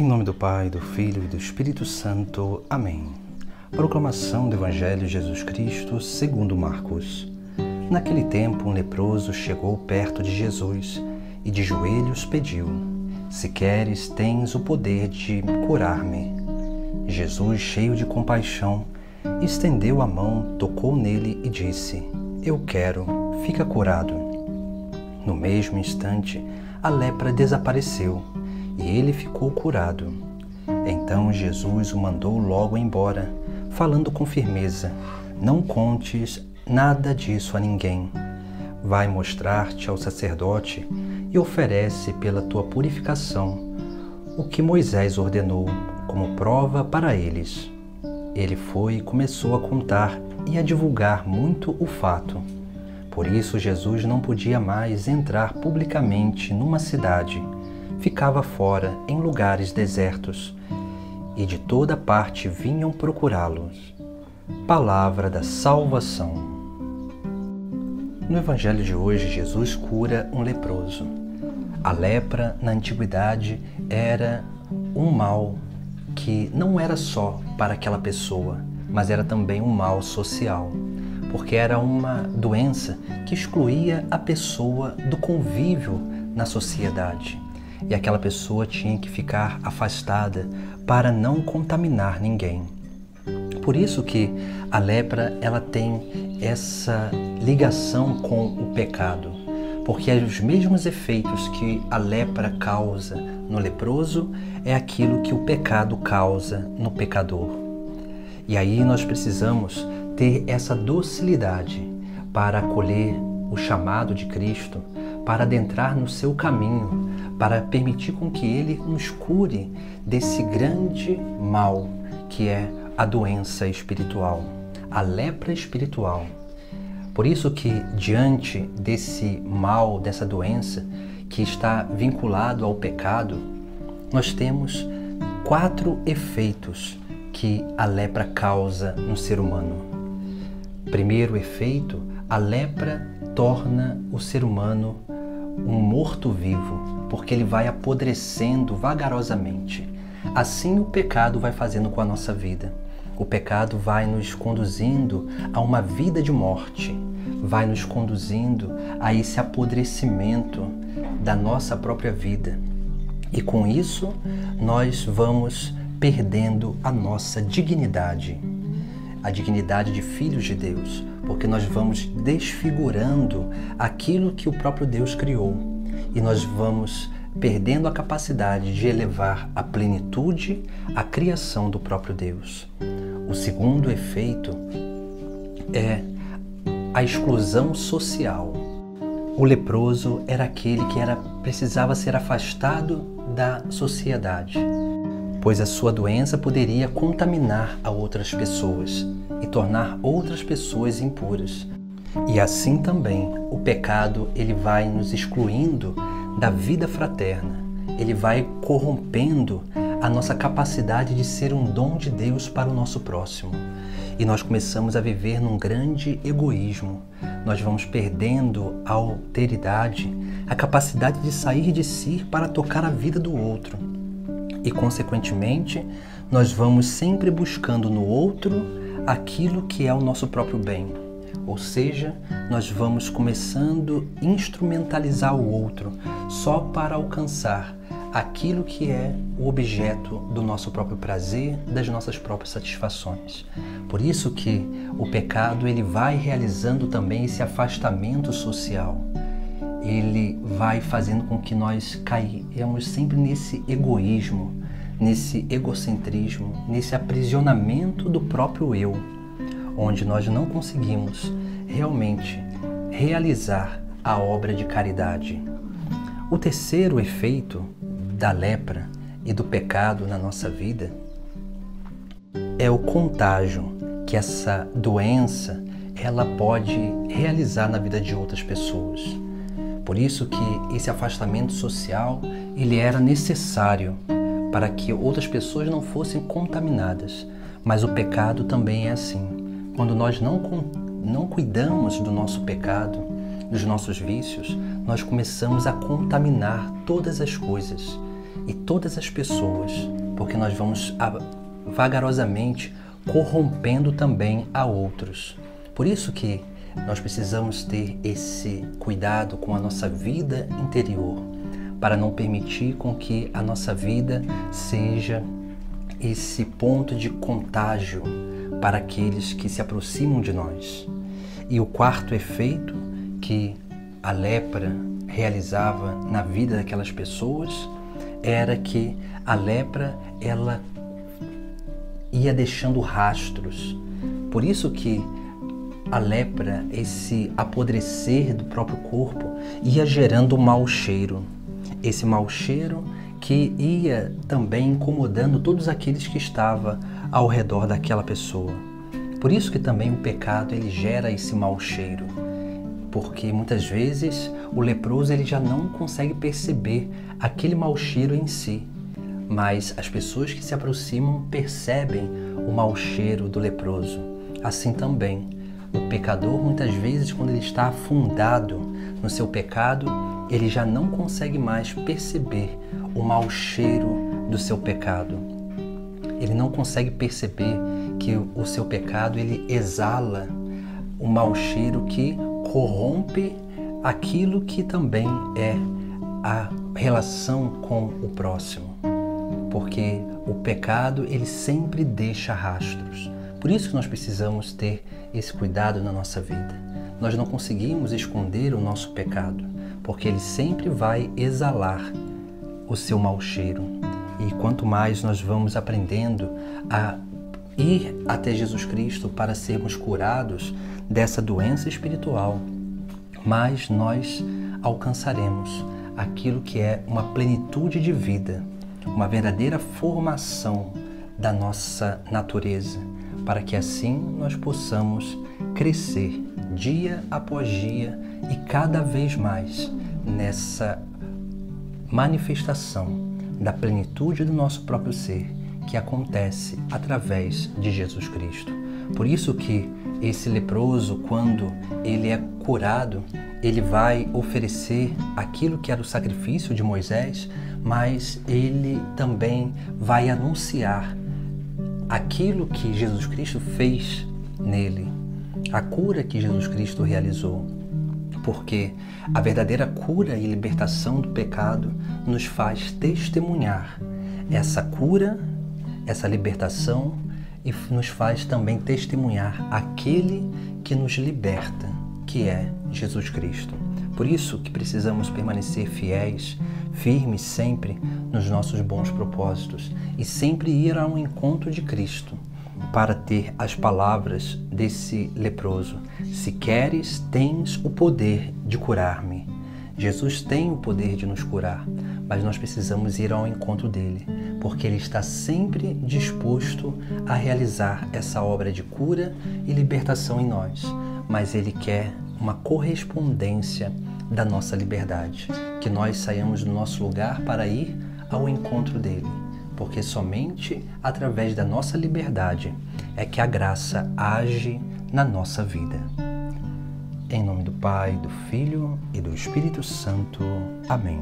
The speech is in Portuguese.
Em nome do Pai, do Filho e do Espírito Santo. Amém. Proclamação do Evangelho de Jesus Cristo segundo Marcos. Naquele tempo, um leproso chegou perto de Jesus e de joelhos pediu: Se queres, tens o poder de curar-me. Jesus, cheio de compaixão, estendeu a mão, tocou nele e disse: Eu quero, fica curado. No mesmo instante, a lepra desapareceu e ele ficou curado. Então Jesus o mandou logo embora, falando com firmeza: Não contes nada disso a ninguém. Vai mostrar-te ao sacerdote e oferece pela tua purificação o que Moisés ordenou como prova para eles. Ele foi e começou a contar e a divulgar muito o fato. Por isso Jesus não podia mais entrar publicamente numa cidade. Ficava fora, em lugares desertos, e de toda parte vinham procurá-los. Palavra da salvação. No Evangelho de hoje, Jesus cura um leproso. A lepra, na antiguidade, era um mal que não era só para aquela pessoa, mas era também um mal social, porque era uma doença que excluía a pessoa do convívio na sociedade. E aquela pessoa tinha que ficar afastada para não contaminar ninguém. Por isso que a lepra ela tem essa ligação com o pecado, porque os mesmos efeitos que a lepra causa no leproso é aquilo que o pecado causa no pecador. E aí nós precisamos ter essa docilidade para acolher o chamado de Cristo, para adentrar no seu caminho, para permitir com que Ele nos cure desse grande mal que é a doença espiritual, a lepra espiritual. Por isso que diante desse mal, dessa doença que está vinculado ao pecado, nós temos 4 efeitos que a lepra causa no ser humano. Primeiro efeito, a lepra torna o ser humano um morto-vivo, porque ele vai apodrecendo vagarosamente. Assim o pecado vai fazendo com a nossa vida. O pecado vai nos conduzindo a uma vida de morte, vai nos conduzindo a esse apodrecimento da nossa própria vida. E com isso, nós vamos perdendo a nossa dignidade, a dignidade de filhos de Deus, porque nós vamos desfigurando aquilo que o próprio Deus criou e nós vamos perdendo a capacidade de elevar a plenitude à criação do próprio Deus. O segundo efeito é a exclusão social. O leproso era aquele que precisava ser afastado da sociedade, pois a sua doença poderia contaminar a outras pessoas e tornar outras pessoas impuras. E assim também o pecado ele vai nos excluindo da vida fraterna, ele vai corrompendo a nossa capacidade de ser um dom de Deus para o nosso próximo. E nós começamos a viver num grande egoísmo. Nós vamos perdendo a alteridade, a capacidade de sair de si para tocar a vida do outro. E, consequentemente, nós vamos sempre buscando no outro aquilo que é o nosso próprio bem. Ou seja, nós vamos começando a instrumentalizar o outro só para alcançar aquilo que é o objeto do nosso próprio prazer, das nossas próprias satisfações. Por isso que o pecado ele vai realizando também esse afastamento social. Ele vai fazendo com que nós caiamos sempre nesse egoísmo, nesse egocentrismo, nesse aprisionamento do próprio eu, onde nós não conseguimos realmente realizar a obra de caridade. O terceiro efeito da lepra e do pecado na nossa vida é o contágio que essa doença ela pode realizar na vida de outras pessoas. Por isso que esse afastamento social ele era necessário para que outras pessoas não fossem contaminadas. Mas o pecado também é assim. Quando nós não cuidamos do nosso pecado, dos nossos vícios, nós começamos a contaminar todas as coisas. e todas as pessoas, porque nós vamos vagarosamente corrompendo também a outros. Por isso que nós precisamos ter esse cuidado com a nossa vida interior, para não permitir com que a nossa vida seja esse ponto de contágio para aqueles que se aproximam de nós. E o quarto efeito que a lepra realizava na vida daquelas pessoas era que a lepra, ela ia deixando rastros. Por isso que a lepra, esse apodrecer do próprio corpo, ia gerando um mau cheiro. Esse mau cheiro que ia também incomodando todos aqueles que estavam ao redor daquela pessoa. Por isso que também o pecado, ele gera esse mau cheiro. Porque muitas vezes o leproso, ele já não consegue perceber aquele mau cheiro em si. Mas as pessoas que se aproximam percebem o mau cheiro do leproso. Assim também, o pecador, muitas vezes, quando ele está afundado no seu pecado, ele já não consegue mais perceber o mau cheiro do seu pecado. Ele não consegue perceber que o seu pecado, ele exala o mau cheiro que corrompe aquilo que também é a relação com o próximo. Porque o pecado, ele sempre deixa rastros. Por isso que nós precisamos ter esse cuidado na nossa vida. Nós não conseguimos esconder o nosso pecado, porque ele sempre vai exalar o seu mau cheiro. E quanto mais nós vamos aprendendo a ir até Jesus Cristo para sermos curados dessa doença espiritual, mais nós alcançaremos aquilo que é uma plenitude de vida, uma verdadeira formação da nossa natureza, para que assim nós possamos crescer dia após dia e cada vez mais nessa manifestação da plenitude do nosso próprio ser, que acontece através de Jesus Cristo. Por isso que esse leproso, quando ele é curado, ele vai oferecer aquilo que era o sacrifício de Moisés, mas ele também vai anunciar aquilo que Jesus Cristo fez nele, a cura que Jesus Cristo realizou. Porque a verdadeira cura e libertação do pecado nos faz testemunhar essa cura, essa libertação, e nos faz também testemunhar aquele que nos liberta, que é Jesus Cristo. Por isso que precisamos permanecer fiéis, firmes sempre nos nossos bons propósitos e sempre ir ao encontro de Cristo, para ter as palavras desse leproso: se queres, tens o poder de curar-me. Jesus tem o poder de nos curar, mas nós precisamos ir ao encontro dele, porque ele está sempre disposto a realizar essa obra de cura e libertação em nós. Mas ele quer uma correspondência da nossa liberdade, que nós saiamos do nosso lugar para ir ao encontro dele, porque somente através da nossa liberdade é que a graça age na nossa vida. Em nome do Pai, do Filho e do Espírito Santo. Amém.